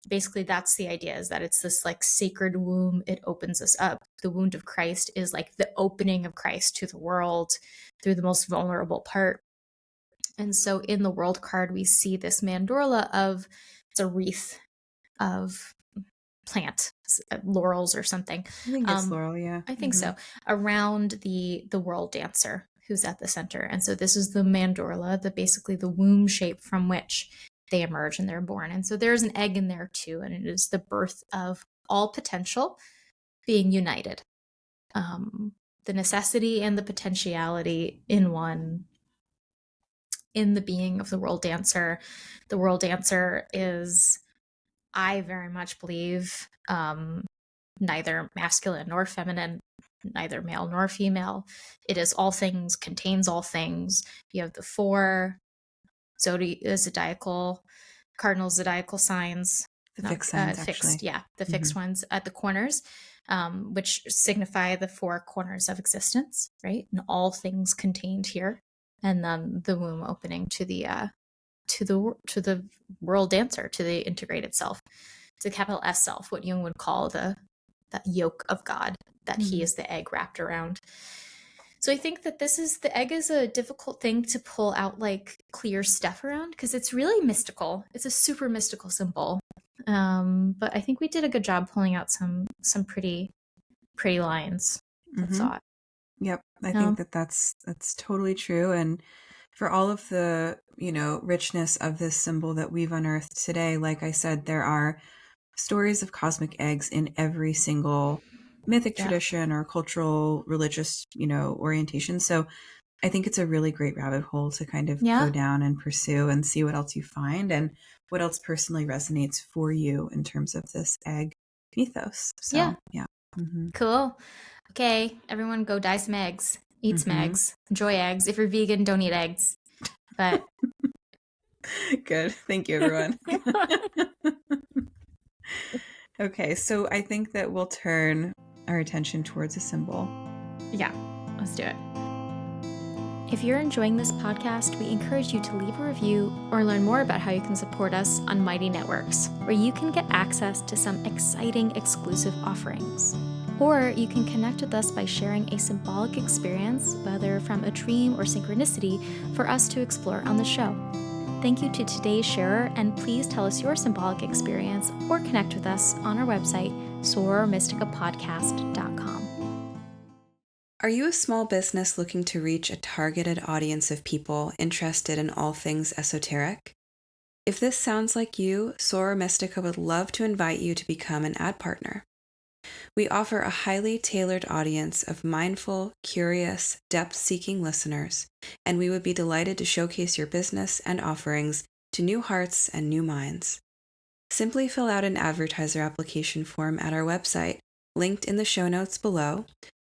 basically that's the idea, is that it's this like sacred womb. It opens us up. The wound of Christ is like the opening of Christ to the world through the most vulnerable part. And so in the world card, we see this mandorla of, it's a wreath of plant, laurels or something. I think it's um Laurel. Yeah. I think Hmm. so, around the world dancer who's at the center. And so this is the mandorla, basically the womb shape from which they emerge and they're born. And so there's an egg in there too, and it is the birth of all potential being united. The necessity and the potentiality in one, in the being of the world dancer. The world dancer is I very much believe neither masculine nor feminine, neither male nor female. It is all things, contains all things. You have the four zodiacal, cardinal zodiacal signs, The not fixed signs, fixed, actually. yeah, the Mm-hmm. fixed ones at the corners, which signify the four corners of existence, right? And all things contained here, and then the womb opening to the world dancer, to the integrated self, to the capital S self, what Jung would call that yoke of God, that he Mm-hmm. is the egg wrapped around. So I think that the egg is a difficult thing to pull out like clear stuff around because it's really mystical. It's a super mystical symbol. But I think we did a good job pulling out some pretty lines of Mm-hmm. thought. Yep. I think No, that's totally true. And for all of the, richness of this symbol that we've unearthed today, like I said, there are stories of cosmic eggs in every single mythic yeah, tradition or cultural, religious, orientation. So I think it's a really great rabbit hole to kind of go yeah, down and pursue and see what else you find and what else personally resonates for you in terms of this egg mythos. yeah. So, yeah. Mm-hmm. Cool. Okay, everyone, go dye some eggs. Eat some Mm-hmm. eggs. Enjoy eggs. If you're vegan, don't eat eggs. But Good. Thank you, everyone. Okay, so I think that we'll turn our attention towards a symbol. yeah, let's do it. If you're enjoying this podcast, we encourage you to leave a review or learn more about how you can support us on Mighty Networks, where you can get access to some exciting exclusive offerings. Or you can connect with us by sharing a symbolic experience, whether from a dream or synchronicity, for us to explore on the show. Thank you to today's sharer, and please tell us your symbolic experience or connect with us on our website, sorormysticapodcast.com. Are you a small business looking to reach a targeted audience of people interested in all things esoteric? If this sounds like you, Soror Mystica would love to invite you to become an ad partner. We offer a highly tailored audience of mindful, curious, depth-seeking listeners, and we would be delighted to showcase your business and offerings to new hearts and new minds. Simply fill out an advertiser application form at our website, linked in the show notes below,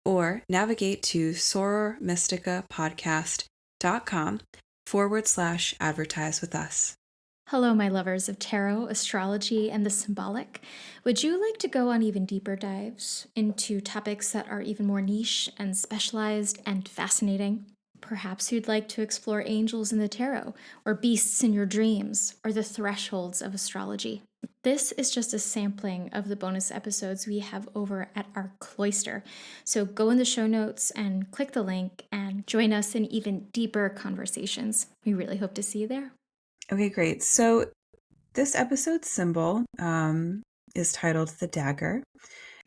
or navigate to sorormysticapodcast.com/advertise with us. Hello, my lovers of tarot, astrology, and the symbolic. Would you like to go on even deeper dives into topics that are even more niche and specialized and fascinating? Perhaps you'd like to explore angels in the tarot, or beasts in your dreams, or the thresholds of astrology. This is just a sampling of the bonus episodes we have over at our cloister. So go in the show notes and click the link and join us in even deeper conversations. We really hope to see you there. Okay, great. So this episode's symbol is titled The Dagger.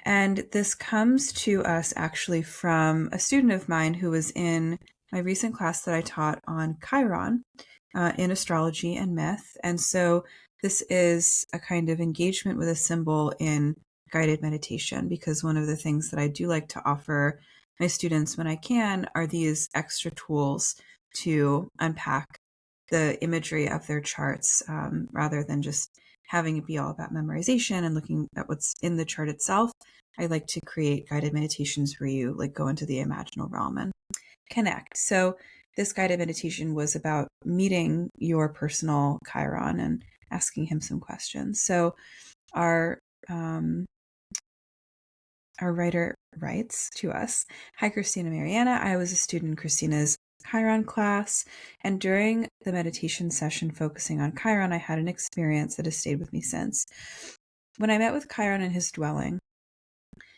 And this comes to us actually from a student of mine who was in my recent class that I taught on Chiron in astrology and myth. And so this is a kind of engagement with a symbol in guided meditation, because one of the things that I do like to offer my students when I can are these extra tools to unpack the imagery of their charts rather than just having it be all about memorization and looking at what's in the chart itself. I like to create guided meditations where you like go into the imaginal realm and connect. So this guided meditation was about meeting your personal Chiron and asking him some questions. So our writer writes to us, "Hi, Christina Mariana. I was a student in Christina's Chiron class, and during the meditation session focusing on Chiron, I had an experience that has stayed with me since. When I met with Chiron in his dwelling,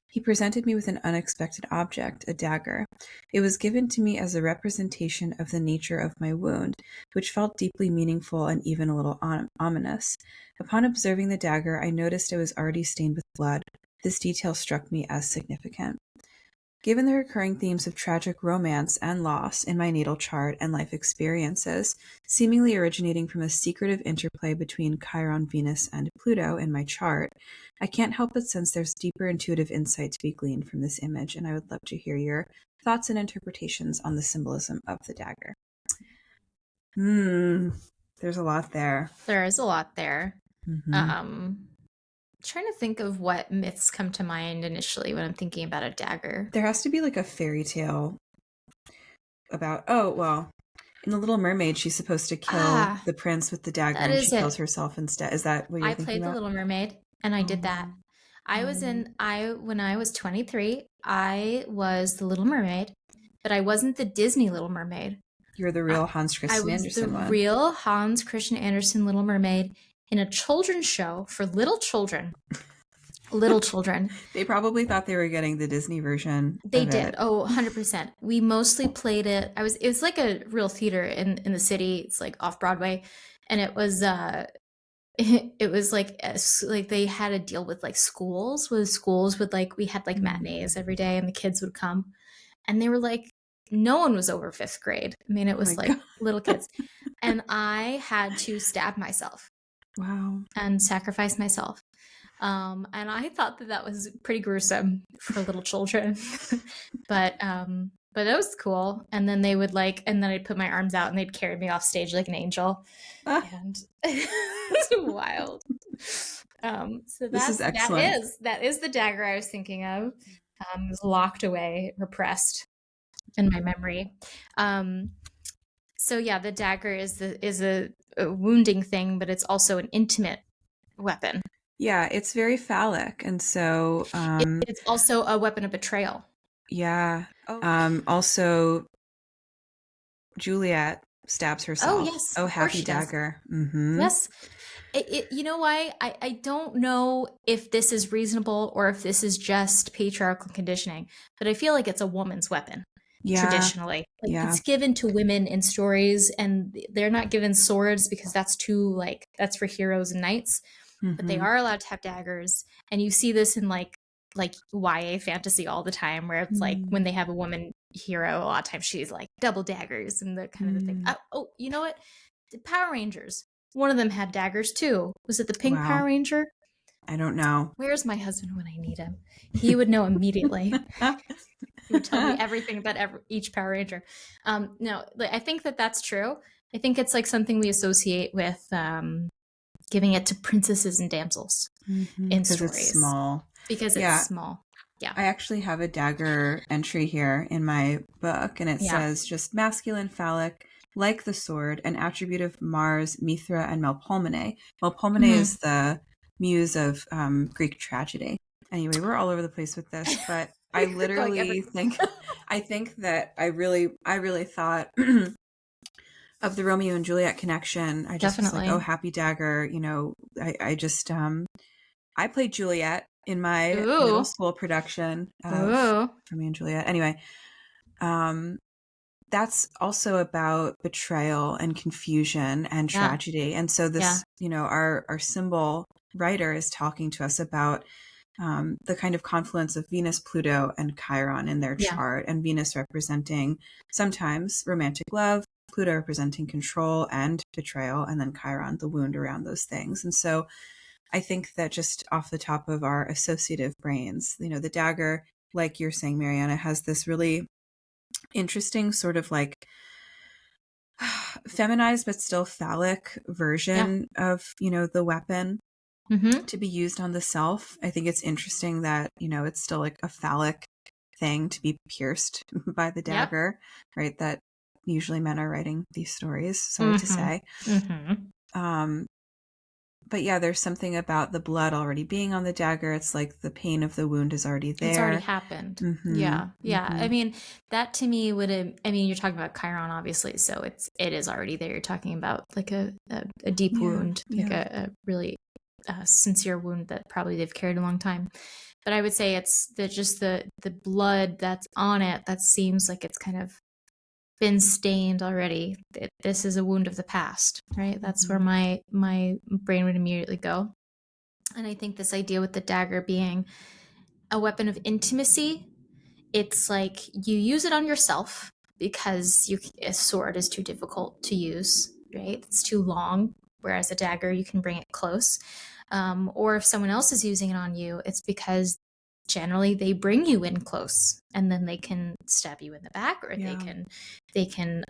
he presented me with an unexpected object, a dagger. It was given to me as a representation of the nature of my wound, which felt deeply meaningful and even a little ominous. Upon observing the dagger, I noticed it was already stained with blood. This detail struck me as significant. Given the recurring themes of tragic romance and loss in my natal chart and life experiences, seemingly originating from a secretive interplay between Chiron, Venus, and Pluto in my chart, I can't help but sense there's deeper intuitive insight to be gleaned from this image, and I would love to hear your thoughts and interpretations on the symbolism of the dagger." There's a lot there. There is a lot there. Mm-hmm. trying to think of what myths come to mind initially when I'm thinking about a dagger. There has to be like a fairy tale about, oh, well, in The Little Mermaid, she's supposed to kill Ah, the prince with the dagger that and she is kills it. herself instead. Is that what you're I thinking played the about? Little Mermaid and I did that. Oh, I was oh. in I when I was 23, I was the Little Mermaid, but I wasn't the Disney Little Mermaid. You're the I, real Hans I Christian was the Andersen one. real Hans Christian Andersen Little Mermaid in a children's show for little children. Little children. They probably thought they were getting the Disney version They of did. it. Oh, 100%. We mostly played it. It was like a real theater in the city. It's like off Broadway. And it was it was like they had a deal with like schools would like we had like Mm. matinees every day and the kids would come and they were like no one was over 5th grade. I mean, it Oh my was like God. little kids. And I had to stab myself Wow. and sacrifice myself. And I thought that that was pretty gruesome for little children, but that was cool. And then they would like, and then I'd put my arms out and they'd carry me off stage like an angel, Ah, and it's wild. So this is excellent. that is the dagger I was thinking of. It was locked away, repressed in my memory. Um, so yeah, the dagger is a wounding thing, but it's also an intimate weapon. Yeah, it's very phallic. And so, It's also a weapon of betrayal. yeah. Also, Juliet stabs Oh, herself. yes, Oh, of course happy she does. dagger. Mm-hmm. Yes. You know why? I don't know if this is reasonable or if this is just patriarchal conditioning, but I feel like it's a woman's weapon Yeah. traditionally. Like Yeah. it's given to women in stories and they're not given swords because that's too like that's for heroes and knights, but they Mm-hmm. are allowed to have daggers. And you see this in like YA fantasy all the time where it's like when Mm. they have a woman hero, a lot of times she's like double daggers and the kind of the thing. Mm. Oh, you know what? The Power Rangers. One of them had daggers too. Was it the Pink Wow. Power Ranger? I don't know. Where's my husband when I need him? He would know immediately. He would tell me everything about each Power Ranger. No, like, I think that that's true. I think it's like something we associate with giving it to princesses and damsels in Because it's stories small. because it's Yeah. small. Yeah. I actually have a dagger entry here in my book, and it Yeah. says just masculine, phallic, like the sword, an attribute of Mars, Mithra, and Melpomene. Melpomene Mm-hmm. is the muse of Greek tragedy. Anyway, we're all over the place with this, but I We're going literally everywhere. think, I think that I really thought of the Romeo and Juliet connection. I just was like, oh, Definitely. happy dagger. I just, I played Juliet in my middle Ooh. school production of Ooh. Romeo and Juliet. Anyway, um, that's also about betrayal and confusion and Yeah. tragedy. And so Yeah. this, our symbol writer is talking to us about the kind of confluence of Venus, Pluto, and Chiron in their Yeah. chart, and Venus representing sometimes romantic love, Pluto representing control and betrayal, and then Chiron, the wound around those things. And so I think that just off the top of our associative brains, the dagger, like you're saying, Mariana, has this really interesting sort of like feminized but still phallic Yeah. version of, the weapon Mm-hmm. to be used on the self. I think it's interesting that, it's still like a phallic thing to be pierced by the Yep. dagger, right? That usually men are writing these stories, sorry to Mm-hmm. say. Mm-hmm. But yeah, there's something about the blood already being on the dagger. It's like the pain of the wound is already It's already there. happened. Mm-hmm. Yeah. Yeah. Mm-hmm. I mean, that to me would have, I mean, you're talking about Chiron, obviously. So it is already there. You're talking about like a deep Yeah. wound, like Yeah. a really sincere wound that probably they've carried a long time. But I would say it's just the blood that's on it that seems like it's kind of been stained already. This is a wound of the past, right? That's where Mm-hmm. my brain would immediately go. And I think this idea with the dagger being a weapon of intimacy, it's like you use it on yourself because a sword is too difficult to use, right? It's too long. Whereas a dagger, you can bring it close. Or if someone else is using it on you, it's because generally they bring you in close and then they can stab you in the back or Yeah. they can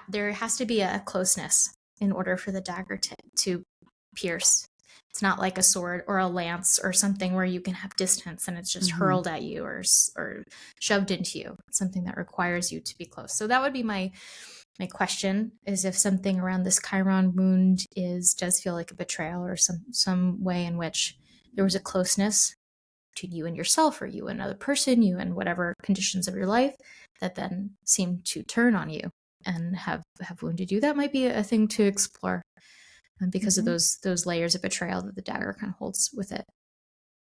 there has to be a closeness in order for the dagger to pierce, It's not like a sword or a lance or something where you can have distance and it's just Mm-hmm. hurled at you or shoved into you. It's something that requires you to be close. So that would be my question, is if something around this Chiron wound does feel like a betrayal, or some way in which there was a closeness between you and yourself, or you and another person, you and whatever conditions of your life, that then seemed to turn on you and have wounded you. That might be a thing to explore, because of those layers of betrayal that the dagger kind of holds with it.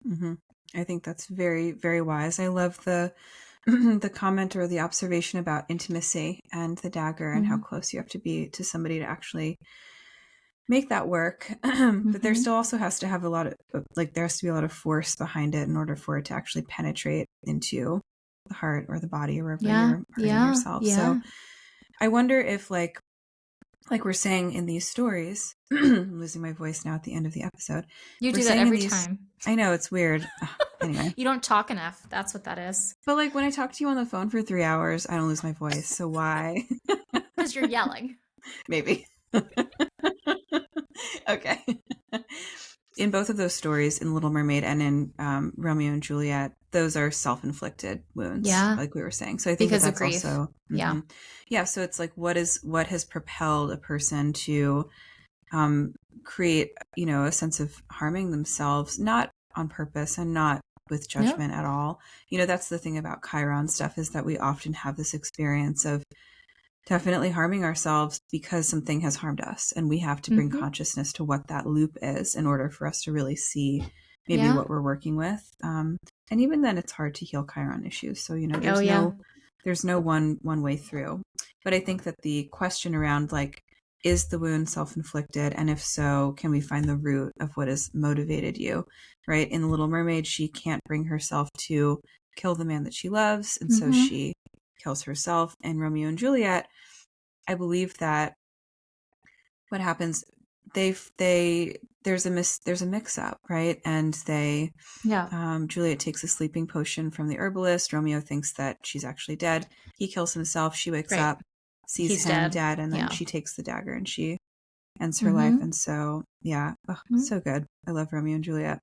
Mm-hmm. I think that's very, very wise. I love the the comment or the observation about intimacy and the dagger and how close you have to be to somebody to actually make that work. But there still also has to have a lot of, like, there has to be a lot of force behind it in order for it to actually penetrate into the heart or the body or wherever you're hurting yourself. So I wonder if, like we're saying in these stories, I'm losing my voice now at the end of the episode. You We're do that saying every in these, time. I know, it's weird. Anyway. You don't talk enough. That's what that is. But like when I talk to you on the phone for 3 hours, I don't lose my voice. So why? Because you're yelling. Maybe. Okay. In both of those stories, in Little Mermaid and in Romeo and Juliet, those are self-inflicted wounds, like we were saying. So I think because that's of grief. also yeah. So it's like, what has propelled a person to create, a sense of harming themselves, not on purpose and not with judgment at all. That's the thing about Chiron stuff, is that we often have this experience of definitely harming ourselves because something has harmed us, and we have to bring consciousness to what that loop is in order for us to really see maybe what we're working with. And even then, it's hard to heal Chiron issues. So there's no one way through. But I think that the question around, like, is the wound self-inflicted, and if so, can we find the root of what has motivated you? Right? In The Little Mermaid, she can't bring herself to kill the man that she loves, and so she kills herself. In Romeo and Juliet, I believe that what happens, there's a mix up, right? And Juliet takes a sleeping potion from the herbalist. Romeo thinks that she's actually dead. He kills himself. She wakes up, sees He's him dead, and then she takes the dagger and she ends her life. And so so good. I love Romeo and Juliet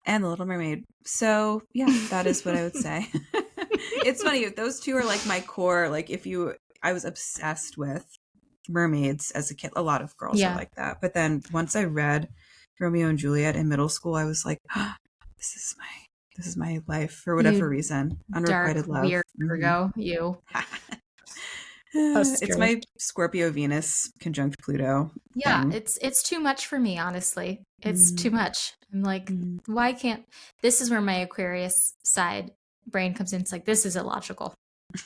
and The Little Mermaid. So that is what I would say. It's funny, those two are like my core. Like, I was obsessed with mermaids as a kid. A lot of girls are like that. But then once I read Romeo and Juliet in middle school, I was like, this is my life for whatever reason. Unrequited dark, love. Weird Virgo, you. It's my Scorpio Venus conjunct Pluto. Yeah, it's too much for me, honestly. It's too much. I'm like, why can't, this is where my Aquarius side brain comes in. It's like, this is illogical.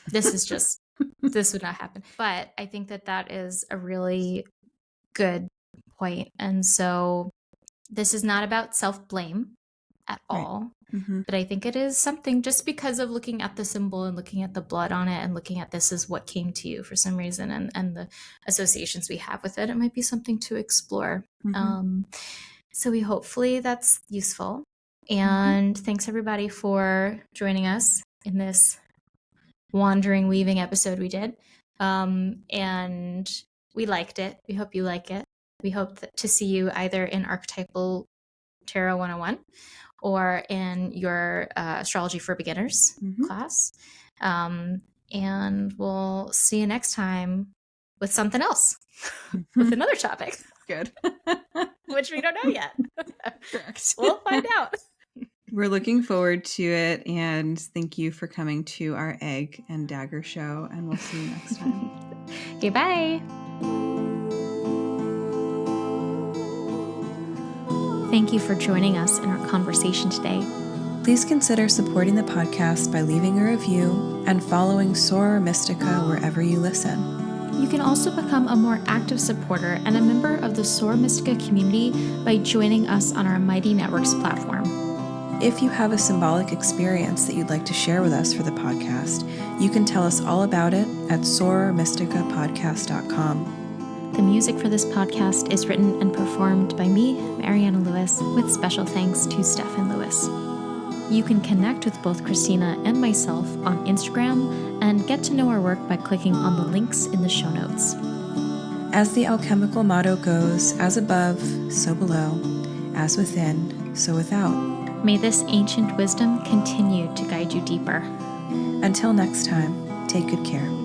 This is just, this would not happen. But I think that is a really good point. And so this is not about self-blame at all. But I think it is something, just because of looking at the symbol and looking at the blood on it and looking at this is what came to you for some reason, and the associations we have with it, it might be something to explore. So hopefully that's useful. And thanks everybody for joining us in this wandering weaving episode we did. And we liked it. We hope you like it. We hope to see you either in Archetypal Tarot 101 or in your Astrology for Beginners class. And we'll see you next time with something else, with another topic. Good. Which we don't know yet. Correct. We'll find out. We're looking forward to it, and thank you for coming to our Egg and Dagger show, and we'll see you next time. Okay, bye. Thank you for joining us in our conversation today. Please consider supporting the podcast by leaving a review and following Soror Mystica wherever you listen. You can also become a more active supporter and a member of the Soror Mystica community by joining us on our Mighty Networks platform. If you have a symbolic experience that you'd like to share with us for the podcast, you can tell us all about it at sorormysticapodcast.com. The music for this podcast is written and performed by me, Mariana Lewis, with special thanks to Stefan Lewis. You can connect with both Christina and myself on Instagram and get to know our work by clicking on the links in the show notes. As the alchemical motto goes, as above, so below. as within, so without. May this ancient wisdom continue to guide you deeper. Until next time, take good care.